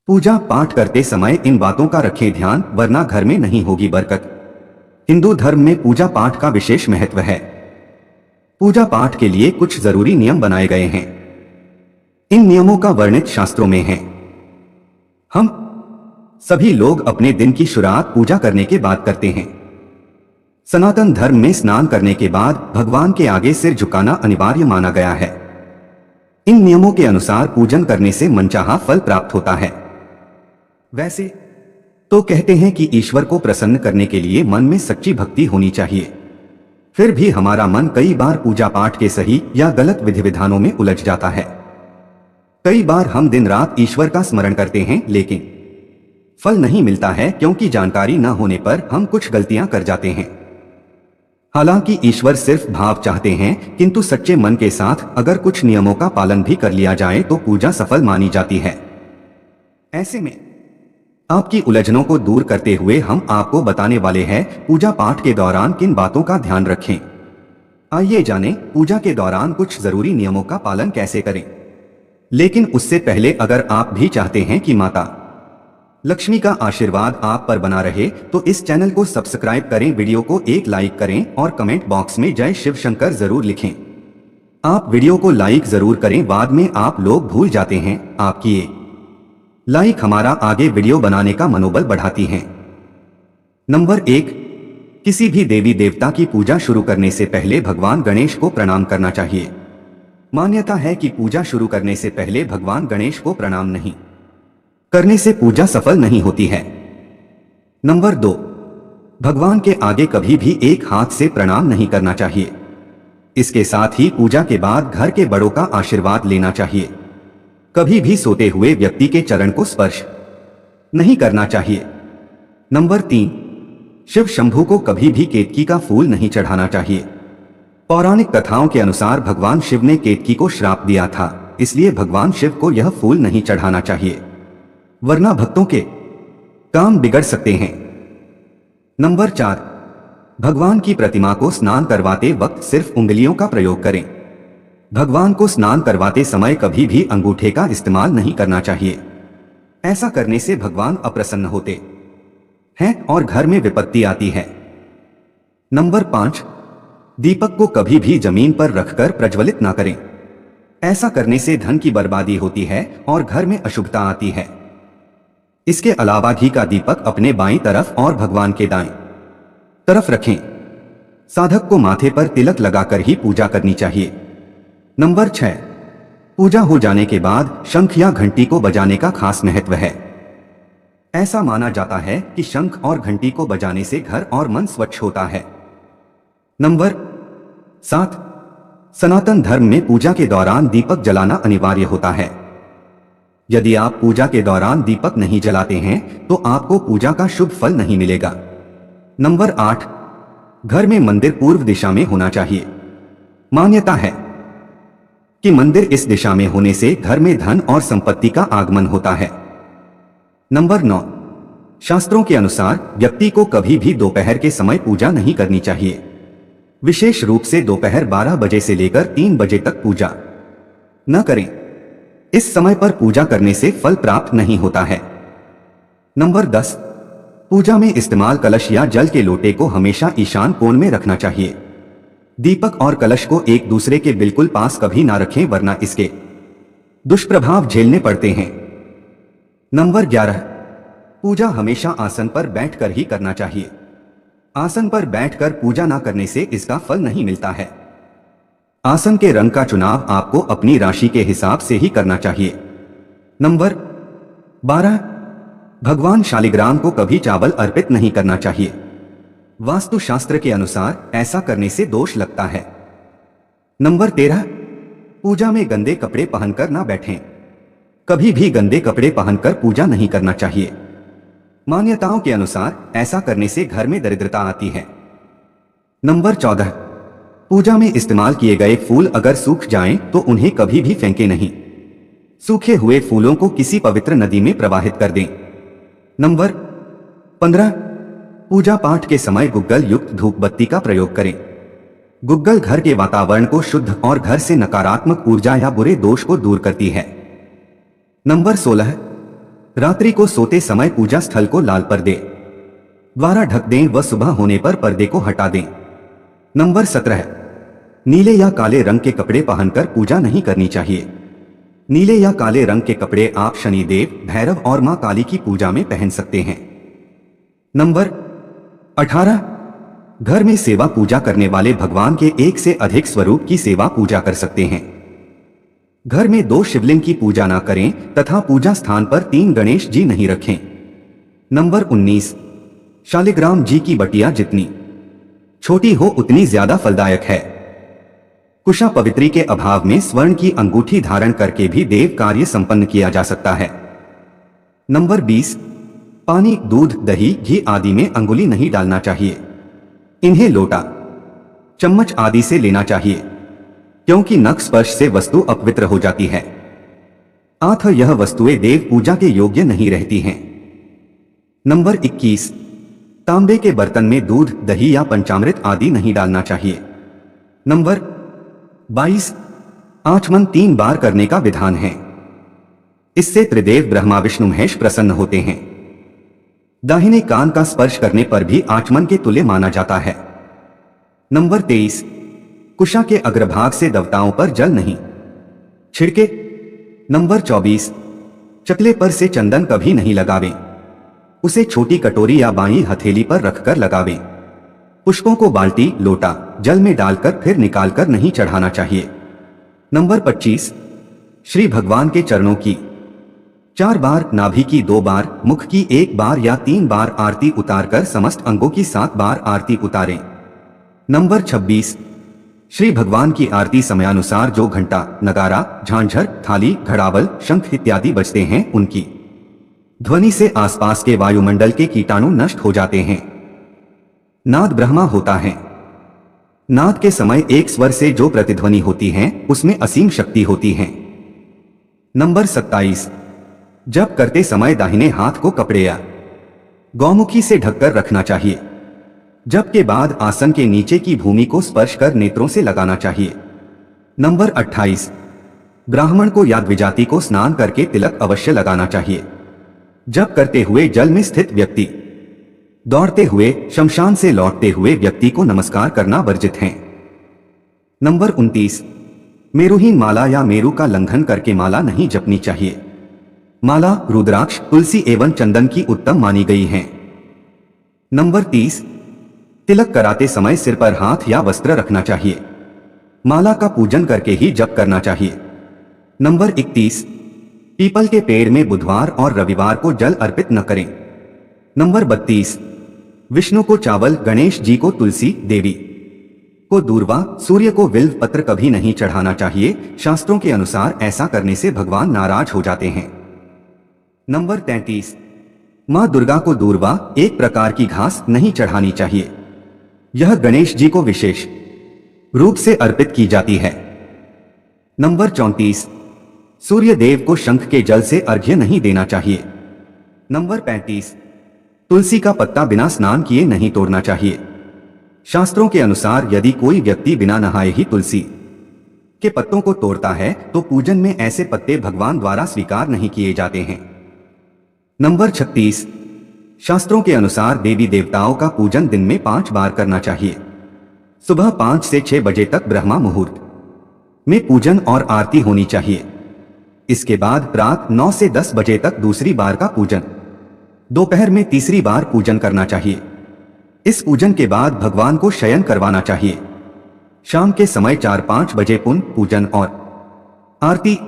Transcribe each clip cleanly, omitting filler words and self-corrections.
पूजा पाठ करते समय इन बातों का रखें ध्यान, वरना घर में नहीं होगी बरकत। हिंदू धर्म में पूजा पाठ का विशेष महत्व है। पूजा पाठ के लिए कुछ जरूरी नियम बनाए गए हैं। इन नियमों का वर्णित शास्त्रों में है। हम सभी लोग अपने दिन की शुरुआत पूजा करने के बाद करते हैं। सनातन धर्म में स्नान करने के बाद भगवान के आगे सिर झुकाना अनिवार्य माना गया है। इन नियमों के अनुसार पूजन करने से मनचाहा फल प्राप्त होता है। वैसे तो कहते हैं कि ईश्वर को प्रसन्न करने के लिए मन में सच्ची भक्ति होनी चाहिए। फिर भी हमारा मन कई बार पूजा पाठ के सही या गलत विधि विधानों में उलझ जाता है। कई बार हम दिन रात ईश्वर का स्मरण करते हैं, लेकिन फल नहीं मिलता है, क्योंकि जानकारी न होने पर हम कुछ गलतियां कर जाते हैं। हालांकि ईश्वर सिर्फ भाव चाहते हैं, किंतु सच्चे मन के साथ अगर कुछ नियमों का पालन भी कर लिया जाए तो पूजा सफल मानी जाती है। ऐसे में आपकी उलझनों को दूर करते हुए हम आपको बताने वाले हैं पूजा पाठ के दौरान किन बातों का ध्यान रखें। आइए जानें पूजा के दौरान कुछ जरूरी नियमों का पालन कैसे करें। लेकिन उससे पहले अगर आप भी चाहते हैं कि माता लक्ष्मी का आशीर्वाद आप पर बना रहे तो इस चैनल को सब्सक्राइब करें, वीडियो को एक लाइक करें और कमेंट बॉक्स में जय शिव शंकर जरूर लिखें। आप वीडियो को लाइक जरूर करें, बाद में आप लोग भूल जाते हैं। आपकी ये लाइक हमारा आगे वीडियो बनाने का मनोबल बढ़ाती है। नंबर 1, किसी भी देवी देवता की पूजा शुरू करने से पहले भगवान गणेश को प्रणाम करना चाहिए। मान्यता है कि पूजा शुरू करने से पहले भगवान गणेश को प्रणाम नहीं करने से पूजा सफल नहीं होती है। नंबर 2, भगवान के आगे कभी भी एक हाथ से प्रणाम नहीं करना चाहिए। इसके साथ ही पूजा के बाद घर के बड़ों का आशीर्वाद लेना चाहिए। कभी भी सोते हुए व्यक्ति के चरण को स्पर्श नहीं करना चाहिए। नंबर 3, शिव शंभू को कभी भी केतकी का फूल नहीं चढ़ाना चाहिए। पौराणिक कथाओं के अनुसार भगवान शिव ने केतकी को श्राप दिया था, इसलिए भगवान शिव को यह फूल नहीं चढ़ाना चाहिए, वरना भक्तों के काम बिगड़ सकते हैं। नंबर 4, भगवान की प्रतिमा को स्नान करवाते वक्त सिर्फ उंगलियों का प्रयोग करें। भगवान को स्नान करवाते समय कभी भी अंगूठे का इस्तेमाल नहीं करना चाहिए। ऐसा करने से भगवान अप्रसन्न होते हैं और घर में विपत्ति आती है। नंबर 5, दीपक को कभी भी जमीन पर रखकर प्रज्वलित ना करें। ऐसा करने से धन की बर्बादी होती है और घर में अशुभता आती है। इसके अलावा घी का दीपक अपने बाईं तरफ और भगवान के दाएं तरफ रखें। साधक को माथे पर तिलक लगाकर ही पूजा करनी चाहिए। नंबर 6, पूजा हो जाने के बाद शंख या घंटी को बजाने का खास महत्व है। ऐसा माना जाता है कि शंख और घंटी को बजाने से घर और मन स्वच्छ होता है। नंबर 7, सनातन धर्म में पूजा के दौरान दीपक जलाना अनिवार्य होता है। यदि आप पूजा के दौरान दीपक नहीं जलाते हैं तो आपको पूजा का शुभ फल नहीं मिलेगा। नंबर 8, घर में मंदिर पूर्व दिशा में होना चाहिए। मान्यता है कि मंदिर इस दिशा में होने से घर में धन और संपत्ति का आगमन होता है। नंबर 9, शास्त्रों के अनुसार व्यक्ति को कभी भी दोपहर के समय पूजा नहीं करनी चाहिए। विशेष रूप से दोपहर 12 बजे से लेकर 3 बजे तक पूजा न करें। इस समय पर पूजा करने से फल प्राप्त नहीं होता है। नंबर 10, पूजा में इस्तेमाल कलश या जल के लोटे को हमेशा ईशान कोण में रखना चाहिए। दीपक और कलश को एक दूसरे के बिल्कुल पास कभी ना रखें, वरना इसके दुष्प्रभाव झेलने पड़ते हैं। नंबर 11, पूजा हमेशा आसन पर बैठकर ही करना चाहिए। आसन पर बैठकर पूजा ना करने से इसका फल नहीं मिलता है। आसन के रंग का चुनाव आपको अपनी राशि के हिसाब से ही करना चाहिए। नंबर 12, भगवान शालिग्राम को कभी चावल अर्पित नहीं करना चाहिए। वास्तुशास्त्र के अनुसार ऐसा करने से दोष लगता है। नंबर 13, पूजा में गंदे कपड़े पहनकर ना बैठें। कभी भी गंदे कपड़े पहनकर पूजा नहीं करना चाहिए। मान्यताओं के अनुसार ऐसा करने से घर में दरिद्रता आती है। नंबर 14, पूजा में इस्तेमाल किए गए फूल अगर सूख जाएं तो उन्हें कभी भी फेंके नहीं। सूखे हुए फूलों को किसी पवित्र नदी में प्रवाहित कर दें। नंबर 15, पूजा पाठ के समय गुग्गल युक्त धूप बत्ती का प्रयोग करें। गुग्गल घर के वातावरण को शुद्ध और घर से नकारात्मक ऊर्जा या बुरे दोष को दूर करती है। नंबर 16, रात्रि को सोते समय पूजा स्थल को लाल पर्दे द्वारा ढक दें व सुबह होने पर पर्दे को हटा दें। नंबर 17, नीले या काले रंग के कपड़े पहनकर पूजा नहीं करनी चाहिए। नीले या काले रंग के कपड़े आप शनिदेव, भैरव और मां काली की पूजा में पहन सकते हैं। नंबर 18, घर में सेवा पूजा करने वाले भगवान के एक से अधिक स्वरूप की सेवा पूजा कर सकते हैं। घर में 2 शिवलिंग की पूजा ना करें तथा पूजा स्थान पर 3 गणेश जी नहीं रखें। नंबर 19, शालिग्राम जी की बटिया जितनी छोटी हो उतनी ज्यादा फलदायक है। कुशा पवित्री के अभाव में स्वर्ण की अंगूठी धारण करके भी देव कार्य संपन्न किया जा सकता है। नंबर 20, पानी, दूध, दही, घी आदि में अंगुली नहीं डालना चाहिए। इन्हें लोटा, चम्मच आदि से लेना चाहिए, क्योंकि नख स्पर्श से वस्तु अपवित्र हो जाती है अतः यह वस्तुएं देव पूजा के योग्य नहीं रहती हैं। नंबर 21, तांबे के बर्तन में दूध, दही या पंचामृत आदि नहीं डालना चाहिए। नंबर 22, आचमन 3 बार करने का विधान है। इससे त्रिदेव ब्रह्मा विष्णु महेश प्रसन्न होते हैं। दाहिने कान का स्पर्श करने पर भी आचमन के तुल्य माना जाता है। नंबर 23, कुशा के अग्रभाग से देवताओं पर जल नहीं छिड़के। नंबर 24, चकले पर से चंदन कभी नहीं लगावें, उसे छोटी कटोरी या बाईं हथेली पर रखकर लगावें। पुष्पों को बाल्टी, लोटा, जल में डालकर फिर निकालकर नहीं चढ़ाना चाहिए। नंबर 25, श्री भगवान के चरणों की 4 बार, नाभि की 2 बार, मुख की 1 बार या 3 बार आरती उतारकर समस्त अंगों की 7 बार आरती उतारें। नंबर 26, श्री भगवान की आरती समयानुसार जो घंटा, नगारा, झांझर, थाली, घड़ावल, शंख इत्यादि बजते हैं उनकी ध्वनि से आसपास के वायुमंडल के कीटाणु नष्ट हो जाते हैं। नाद ब्रह्मा होता है। नाद के समय एक स्वर से जो प्रतिध्वनि होती है उसमें असीम शक्ति होती है। नंबर 27, जप करते समय दाहिने हाथ को कपड़े या गौमुखी से ढककर रखना चाहिए। जप के बाद आसन के नीचे की भूमि को स्पर्श कर नेत्रों से लगाना चाहिए। नंबर 28, ब्राह्मण को या द्विजाति को स्नान करके तिलक अवश्य लगाना चाहिए। जप करते हुए जल में स्थित व्यक्ति दौड़ते हुए, शमशान से लौटते हुए व्यक्ति को नमस्कार करना वर्जित है। नंबर 29, मेरुहीन माला या मेरु का लंघन करके माला नहीं जपनी चाहिए। माला रुद्राक्ष, तुलसी एवं चंदन की उत्तम मानी गई है। नंबर 30, तिलक कराते समय सिर पर हाथ या वस्त्र रखना चाहिए। माला का पूजन करके ही जप करना चाहिए। नंबर 31, पीपल के पेड़ में बुधवार और रविवार को जल अर्पित न करें। नंबर 32, विष्णु को चावल, गणेश जी को तुलसी, देवी को दूर्वा, सूर्य को बिल्व पत्र कभी नहीं चढ़ाना चाहिए। शास्त्रों के अनुसार ऐसा करने से भगवान नाराज हो जाते हैं। नंबर 33, मां दुर्गा को दूर्वा, एक प्रकार की घास, नहीं चढ़ानी चाहिए। यह गणेश जी को विशेष रूप से अर्पित की जाती है। नंबर 34, सूर्य देव को शंख के जल से अर्घ्य नहीं देना चाहिए। नंबर 35, तुलसी का पत्ता बिना स्नान किए नहीं तोड़ना चाहिए। शास्त्रों के अनुसार यदि कोई व्यक्ति बिना नहाए ही तुलसी के पत्तों को तोड़ता है तो पूजन में ऐसे पत्ते भगवान द्वारा स्वीकार नहीं किए जाते हैं। नंबर 36, शास्त्रों के अनुसार देवी देवताओं का पूजन दिन में 5 बार करना चाहिए। सुबह 5 से 6 बजे तक ब्रह्मा मुहूर्त में पूजन और आरती होनी चाहिए। इसके बाद रात 9 से 10 बजे तक दूसरी बार का पूजन, दोपहर में तीसरी बार पूजन करना चाहिए। इस पूजन के बाद भगवान को शयन करवाना चाहिए। शाम के समय 4-5 बजे पुण्य पूजन और आरती,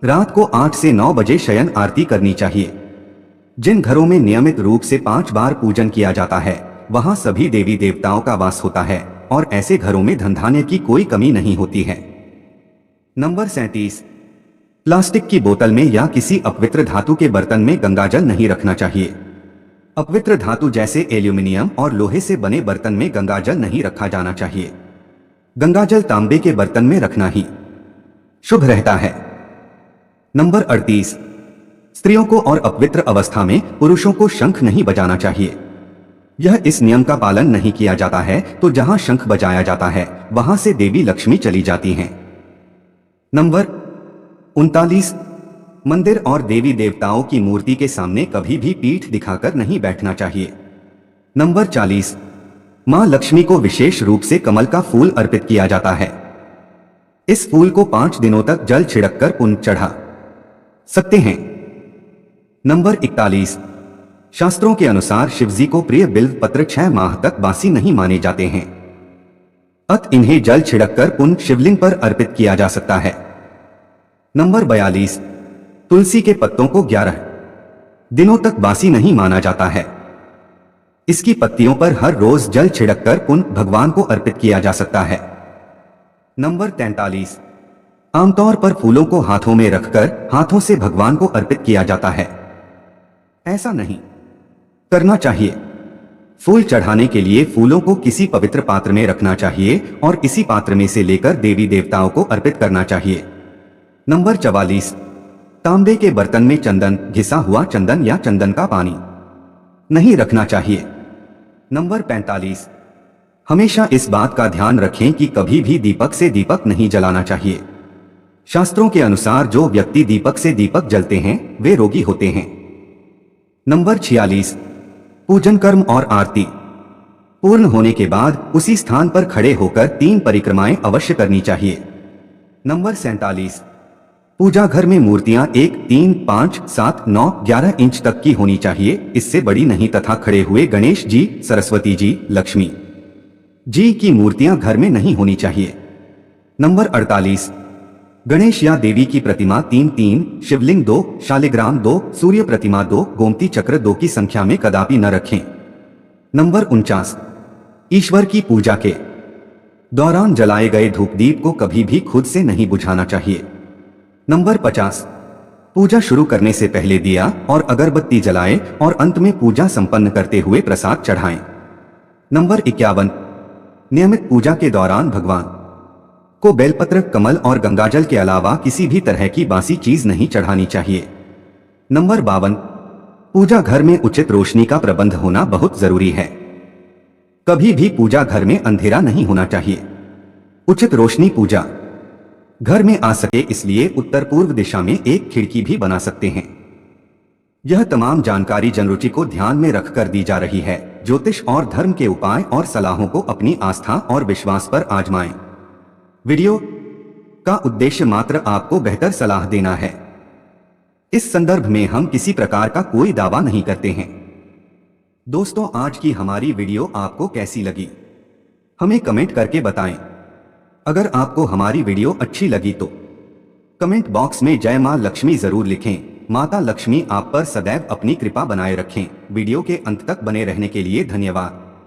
रात को 8 से 9 बजे शयन आरती करनी चाहिए। जिन घरों में नियमित रूप से 5 बार पूजन किया जाता है वहां सभी देवी देवताओं का वास होता है और ऐसे घरों में धन धान्य की कोई कमी नहीं होती है। नंबर 37, प्लास्टिक की बोतल में या किसी अपवित्र धातु के बर्तन में गंगाजल नहीं रखना चाहिए। अपवित्र धातु जैसे एल्यूमिनियम और लोहे से बने बर्तन में गंगाजल नहीं रखा जाना चाहिए। गंगाजल तांबे के बर्तन में रखना ही शुभ रहता है। नंबर 38, स्त्रियों को और अपवित्र अवस्था में पुरुषों को शंख नहीं बजाना चाहिए। यह इस नियम का पालन नहीं किया जाता है तो जहां शंख बजाया जाता है वहां से देवी लक्ष्मी चली जाती हैं। नंबर 39, मंदिर और देवी देवताओं की मूर्ति के सामने कभी भी पीठ दिखाकर नहीं बैठना चाहिए। नंबर 40, मां लक्ष्मी को विशेष रूप से कमल का फूल अर्पित किया जाता है। इस फूल को 5 दिनों तक जल छिड़ककर पुण्य चढ़ा सकते हैं। नंबर 41, शास्त्रों के अनुसार शिवजी को प्रिय बिल्व पत्र 6 माह तक बासी नहीं माने जाते हैं, अत इन्हें जल छिड़ककर पुण्य शिवलिंग पर अर्पित किया जा सकता है। नंबर 42, तुलसी के पत्तों को 11 दिनों तक बासी नहीं माना जाता है। इसकी पत्तियों पर हर रोज जल छिड़ककर पुण्य भगवान को अर्पित किया जा सकता है। नंबर 43, आमतौर पर फूलों को हाथों में रखकर हाथों से भगवान को अर्पित किया जाता है। ऐसा नहीं करना चाहिए। फूल चढ़ाने के लिए फूलों को किसी पवित्र पात्र में रखना चाहिए और इसी पात्र में से लेकर देवी देवताओं को अर्पित करना चाहिए। नंबर 44, तांबे के बर्तन में चंदन, घिसा हुआ चंदन या चंदन का पानी नहीं रखना चाहिए। नंबर 45, हमेशा इस बात का ध्यान रखें कि कभी भी दीपक से दीपक नहीं जलाना चाहिए। शास्त्रों के अनुसार जो व्यक्ति दीपक से दीपक जलते हैं वे रोगी होते हैं। नंबर 46, पूजन कर्म और आरती पूर्ण होने के बाद उसी स्थान पर खड़े होकर 3 परिक्रमाएं अवश्य करनी चाहिए। नंबर 47, पूजा घर में मूर्तियां 1, 3, 5, 7, 9, 11 इंच तक की होनी चाहिए, इससे बड़ी नहीं, तथा खड़े हुए गणेश जी, सरस्वती जी, लक्ष्मी जी की मूर्तियां घर में नहीं होनी चाहिए। नंबर 48, गणेश या देवी की प्रतिमा 3-3, शिवलिंग 2, शालिग्राम 2, सूर्य प्रतिमा 2, गोमती चक्र 2 की संख्या में कदापि न रखें। नंबर 49, ईश्वर की पूजा के दौरान जलाए गए धूपदीप को कभी भी खुद से नहीं बुझाना चाहिए। नंबर 50, पूजा शुरू करने से पहले दिया और अगरबत्ती जलाएं और अंत में पूजा संपन्न करते हुए प्रसाद चढ़ाएं। नंबर 51, नियमित पूजा के दौरान भगवान को बेलपत्र, कमल और गंगाजल के अलावा किसी भी तरह की बासी चीज नहीं चढ़ानी चाहिए। नंबर 52, पूजा घर में उचित रोशनी का प्रबंध होना बहुत जरूरी है। कभी भी पूजा घर में अंधेरा नहीं होना चाहिए। उचित रोशनी पूजा घर में आ सके इसलिए उत्तर पूर्व दिशा में एक खिड़की भी बना सकते हैं। यह तमाम जानकारी जनरुचि को ध्यान में रखकर दी जा रही है। ज्योतिष और धर्म के उपाय और सलाहों को अपनी आस्था और विश्वास पर आजमाएं। वीडियो का उद्देश्य मात्र आपको बेहतर सलाह देना है। इस संदर्भ में हम किसी प्रकार का कोई दावा नहीं करते हैं। दोस्तों, आज की हमारी वीडियो आपको कैसी लगी हमें कमेंट करके बताएं। अगर आपको हमारी वीडियो अच्छी लगी तो कमेंट बॉक्स में जय मां लक्ष्मी जरूर लिखें। माता लक्ष्मी आप पर सदैव अपनी कृपा बनाए रखें। वीडियो के अंत तक बने रहने के लिए धन्यवाद।